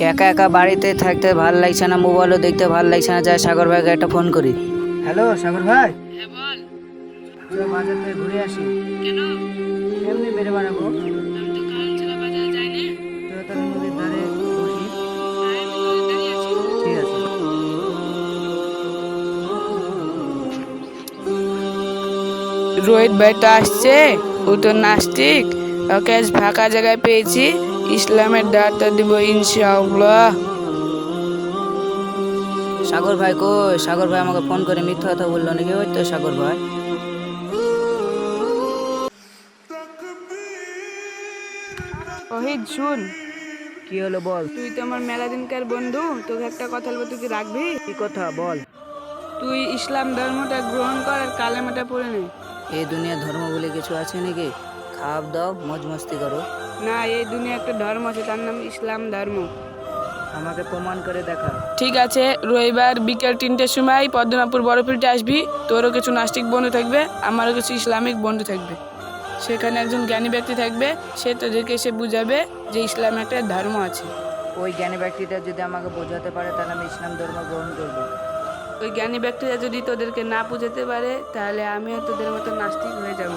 একা একা বাড়িতে থাকতে ভাল লাগছে না, মোবাইলও দেখতে ভাল লাগছে না, যাই সাগর ভাইকে একটা ফোন করি। হ্যালো সাগর ভাই। হ্যাঁ বল। চল বাজার থেকে ঘুরে আসি। কেন? এমনি বেড়ে বেড়াবো। আমি তো কাল ছাড়া বাজারে যাইনি। তো তাহলে নদীর ধারে বসি। আমি নদীর দাঁড়িয়ে আছি। ঠিক আছে। রোহিত ভাইটা আসছে, ও তো নাস্তিক, ওকে আজ ফাঁকা জায়গায় পেয়েছি, ইসলামের দাওয়াতটা দিব ইনশাআল্লাহ। সাগর ভাই কই? সাগর ভাই আমাকে ফোন করে মিথ্যা কথা বললো নাকি? ওই তো সাগর ভাই। রোহিত শুন, কি হলো বল। তুই তো আমার মেলা দিনকার বন্ধু, তোকে একটা কথা বলবো, তুই কি রাখবি? কি কথা বল। তুই ইসলাম ধর্মটা গ্রহণ কর আর কালেমাটা পড়ে নে। এই দুনিয়া ধর্ম বলে কিছু আছে নাকি? খাওয়া দাও, মজ মস্তি করো। না, এই দুনিয়া একটা ধর্ম আছে, তার নাম ইসলাম ধর্ম। আমাকে প্রমাণ করে দেখা। ঠিক আছে, রবিবার বিকেল 3টের সময় পদ্মনাপুর বড়ফিল্ডে আসবি। তোরও কিছু নাস্তিক বন্ধু থাকবে, আমারও কিছু ইসলামিক বন্ধু থাকবে। সেখানে একজন জ্ঞানী ব্যক্তি থাকবে, সে তোদেরকে এসে বুঝাবে যে ইসলাম একটা ধর্ম আছে। ওই জ্ঞানী ব্যক্তিটা যদি আমাকে বোঝাতে পারে তাহলে আমি ইসলাম ধর্ম গ্রহণ করব। ওই জ্ঞানী ব্যক্তিরা যদি তোদেরকে না বুঝাতে পারে, তাহলে আমিও তোদের মতো নাস্তিক হয়ে যাব।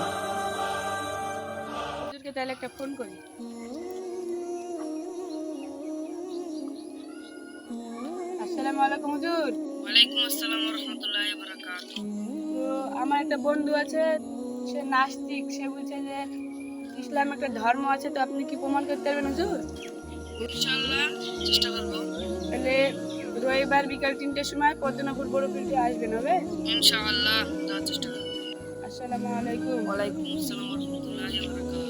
হুজুরকে তাহলে একটা ফোন করি। আসসালামু আলাইকুম হুজুর। ওয়ালাইকুম আসসালাম ওয়া রাহমাতুল্লাহি ওয়া বারাকাতুহু। তো আমার একটা বন্ধু আছে, সে নাস্তিক, সে বলছে যে ইসলাম একটা ধর্ম আছে, তো আপনি কি প্রমাণ করতে পারবেন হুজুর? ইনশাআল্লাহ চেষ্টা করব। তাহলে রবিবার বিকাল 3টের সময় পদ্মনাপুর বড় ফিল্ডে আসবেন, হবে? ইনশাআল্লাহ দেওয়ার চেষ্টা করব। আসসালামু আলাইকুম। ওয়ালাইকুম আসসালাম ওয়া রাহমাতুল্লাহি ওয়া বারাকাতুহু।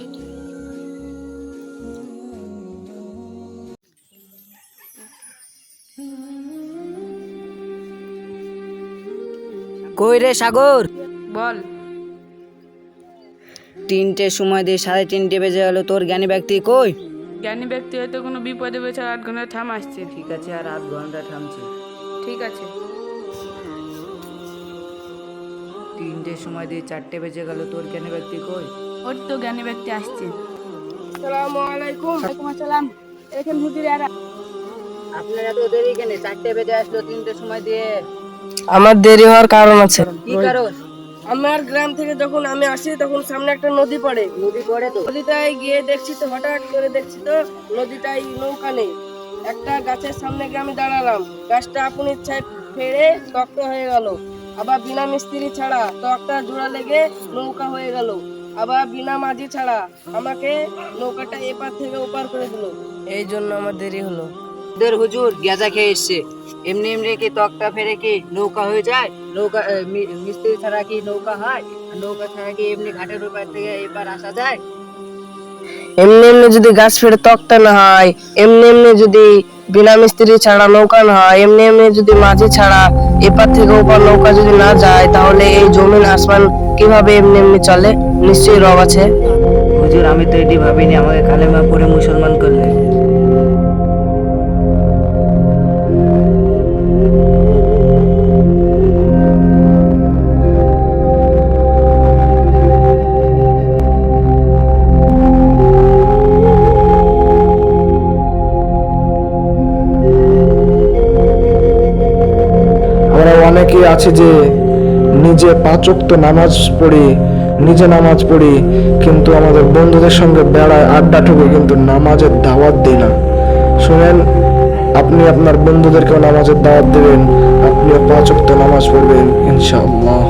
কই রে সাগর? বল। 3টের সময় দিয়ে 3:30 বেজে গেল, তোর জ্ঞানী ব্যক্তি কই? জ্ঞানী ব্যক্তি হয়তো কোনো বিপদে পড়েছে, 8 ঘন্টা থাম আসছে। ঠিক আছে, আর আধ ঘন্টা থামছে। ঠিক আছে। 3টের সময় দিয়ে 4টে বেজে গেল, তোর জ্ঞানী ব্যক্তি কই? ওর তো জ্ঞানী ব্যক্তি আসছে। আসসালামু আলাইকুম। ওয়ালাইকুম আসসালাম। এখানে হুজুর এরা। আপনারা তো দেরি কেন? 4টে বেজে আসলো, 3টের সময় দিয়ে। আমার দেরি হওয়ার কারণ আছে। কি কারণ? আমার গ্রাম থেকে যখন আমি আসি তখন সামনে একটা নদী পড়ে। নদী পড়ে তো। নদীটায় গিয়ে দেখছি তো, হঠাৎ করে দেখছি তো নদীটায় নৌকা নেই। একটা গাছের সামনে গিয়ে আমি দাঁড়ালাম, গাছটা আপন ইচ্ছায় ফেড়ে তক্ত হয়ে গেল। আবার বিনা মিস্ত্রি ছাড়া তক্তা জোড়া লেগে নৌকা হয়ে গেল। আবার বিনা মাঝি ছাড়া আমাকে নৌকাটা এপার থেকে ওপার করে দিল। এই জন্য আমার দেরি হলো। ওদের হুজুর গেজা খেয়ে এসছে। এমনি এমনি কি তক্তা ফেরে কি নৌকা হয়ে যায়? নৌকা মিস্ত্রি ছাড়া কি নৌকা হয়? আর নৌকা ছাড়া কি এমনি ঘাটের ওপার থেকে এপার আসা যায়? এমনি এমনি যদি গাছ ফেড়ে তক্তা না হয়, এমনি এমনি যদি বিনা মিস্ত্রি ছাড়া নৌকা না হয়, এমনি এমনি যদি মাঝি ছাড়া এপার থেকে ওপার নৌকা যদি না যায়, তাহলে এই জমিন আসমান কিভাবে এমনি এমনি চলে? নিশ্চয়ই রব আছে। হুজুর আমি তো এটি ভাবিনি, আমাকে কালেমা পড়ে মুসলমান করলে। আমরা অনেকেই আছে যে নিজে 5 ওয়াক্ত নামাজ পড়ি, নিজে নামাজ পড়ি, কিন্তু আমাদের বন্ধুদের সঙ্গে বেড়ায়, আড্ডা ঠুকে, কিন্তু নামাজের দাওয়াত দিই না। শুনেন, আপনি আপনার বন্ধুদেরকেও নামাজের দাওয়াত দেবেন, আপনিও 5 ওয়াক্ত নামাজ পড়বেন ইনশাআল্লাহ।